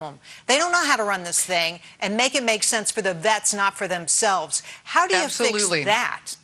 They don't know how to run this thing and make it make sense for the vets, not for themselves. How do you fix that?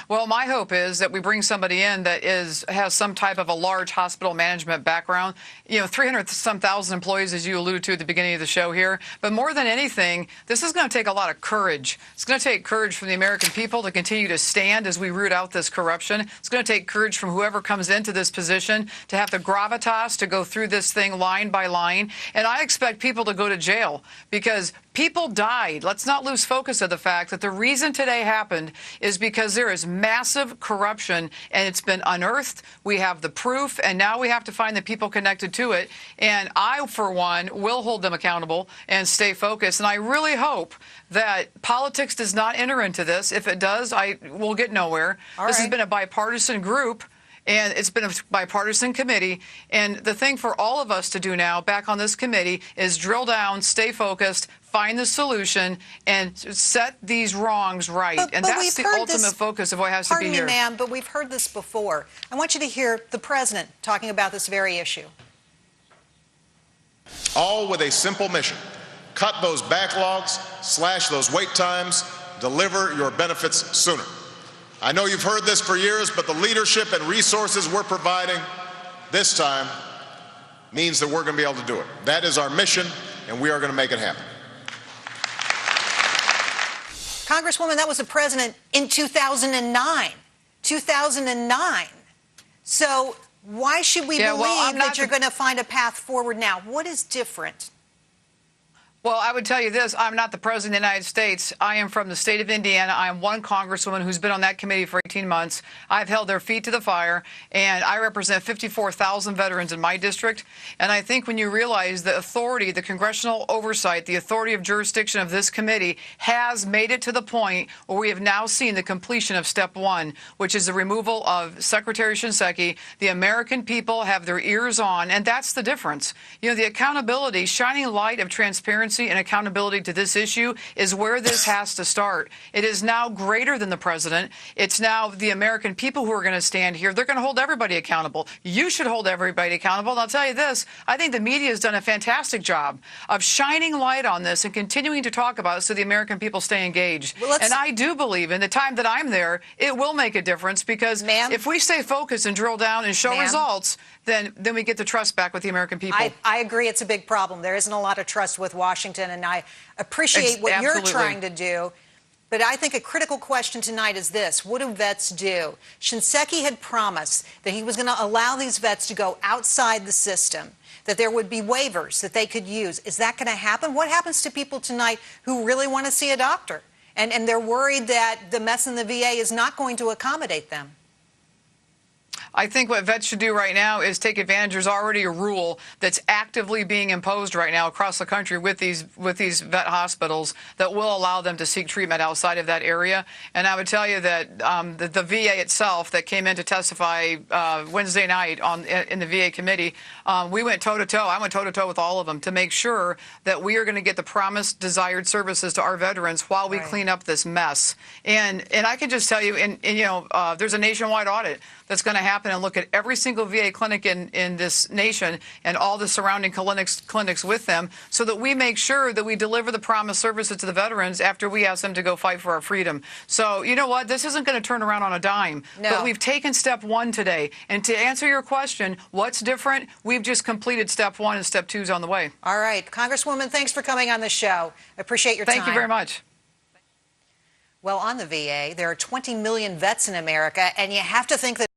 Well, my hope is that we bring somebody in that has some type of a large hospital management background. 300-some thousand employees, as you alluded to at the beginning of the show here. But more than anything, this is going to take a lot of courage. It's going to take courage from the American people to continue to stand as we root out this corruption. It's going to take courage from whoever comes into this position to have the gravitas to go through this thing line by line. And I expect people to go to jail because people died. Let's not lose focus of the fact that the reason today happened is because there is massive corruption, and it's been unearthed. We have the proof, and now we have to find the people connected to it. And I, for one, will hold them accountable and stay focused. And I really hope that politics does not enter into this. If it does, we'll get nowhere. This has been a bipartisan group. And it's been a bipartisan committee. And the thing for all of us to do now back on this committee is drill down, stay focused, find the solution, and set these wrongs right. And that's the ultimate focus of what has to be here. Pardon me, ma'am, but we've heard this before. I want you to hear the president talking about this very issue. All with a simple mission. Cut those backlogs, slash those wait times, deliver your benefits sooner. I know you've heard this for years, but the leadership and resources we're providing this time means that we're going to be able to do it. That is our mission, and we are going to make it happen. Congresswoman, that was the president in 2009. 2009. So why should we believe that you're going to find a path forward now? What is different? Well, I would tell you this. I'm not the president of the United States. I am from the state of Indiana. I am one congresswoman who's been on that committee for 18 months. I've held their feet to the fire, and I represent 54,000 veterans in my district. And I think when you realize the authority, the congressional oversight, the authority of jurisdiction of this committee has made it to the point where we have now seen the completion of step one, which is the removal of Secretary Shinseki. The American people have their ears on, and that's the difference. The accountability, shining light of transparency and accountability to this issue is where this has to start. It is now greater than the president. It's now the American people who are going to stand here. They're going to hold everybody accountable. You should hold everybody accountable. And I'll tell you this, I think the media has done a fantastic job of shining light on this and continuing to talk about it so the American people stay engaged. And I do believe in the time that I'm there, it will make a difference because if we stay focused and drill down and show results, then we get the trust back with the American people. I agree it's a big problem. There isn't a lot of trust with Washington, and I appreciate what you're trying to do. But I think a critical question tonight is this. What do vets do? Shinseki had promised that he was going to allow these vets to go outside the system, that there would be waivers that they could use. Is that going to happen? What happens to people tonight who really want to see a doctor? And they're worried that the mess in the VA is not going to accommodate them. I think what vets should do right now is take advantage. There's already a rule that's actively being imposed right now across the country with these vet hospitals that will allow them to seek treatment outside of that area. And I would tell you that the VA itself that came in to testify Wednesday night in the VA committee, we went toe-to-toe. I went toe-to-toe with all of them to make sure that we are going to get the promised desired services to our veterans while we clean up this mess. And I can just tell you, there's a nationwide audit that's going to happen and look at every single VA clinic in this nation and all the surrounding clinics with them so that we make sure that we deliver the promised services to the veterans after we ask them to go fight for our freedom. So, you know what? This isn't going to turn around on a dime. No. But we've taken step one today. And to answer your question, what's different? We've just completed step one and step two's on the way. All right. Congresswoman, thanks for coming on the show. I appreciate your time. Thank you very much. Well, on the VA, there are 20 million vets in America, and you have to think that